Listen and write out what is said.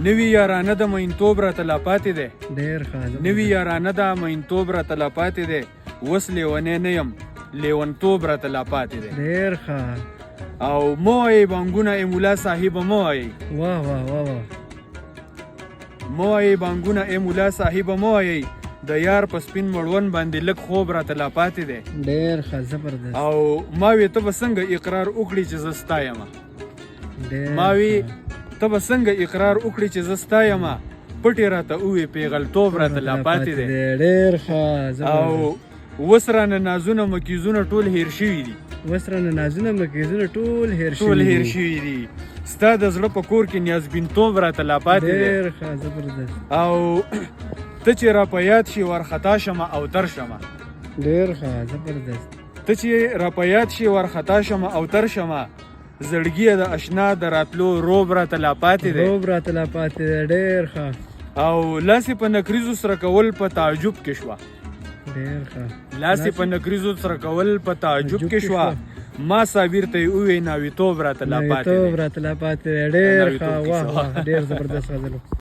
نوی یارانه د مینتوب راته لا پاتې دی ډېر ښه نوی یارانه د مینتوب راته لا پاتې دی اوس لیونی نه یم لیونتوب راته لا پاتې دی ډېر ښه او مه وایئ بانګونه ای ملا صاحبه مه وایئ واه واه واه واه مه وایئ بانګونه ای ملا صاحبه مه وایئ د یار په سپین مړوند باندې لږ خوب راته لا پاتې دی ډېر ښه زبردست او ما وی ته به څنګه اقرار وکړي چې زه ستا یمه ما وی ته به څنګه اقرار وکړي چې زه ستا یمه پټې راته ووایې پیغلتوب راته لا پاتې دی ډېر ښه او اوس رانه نازونه مکیزونه ټول هیر شوي دي اوس رانه نازونه مکیزونه ټول هیر شوي دي ستا د زړه په کور کې نیازبینتوب راته لا پاتې دی ډېر ښه زبردست او ته چې را په یاد شي ورخطا شمه او تر شمه ډېر ښه زبردست ته چې را په یاد شي ورخطا شمه او تر شمه زړګیه د اشنا د راتلو روب راته لا پاتې دی روب راته لا پاتې دی ډېر ښه او لاسې په نکریزو سره کول په تعجب کې شوه ډېر ښه لاسې په نکریزو سره کول په تعجب کې شوه ما صابر ته یې وویې ناویتوب راته لا پاتې دی ډېر ښه واه واه ډېر زبردست غزل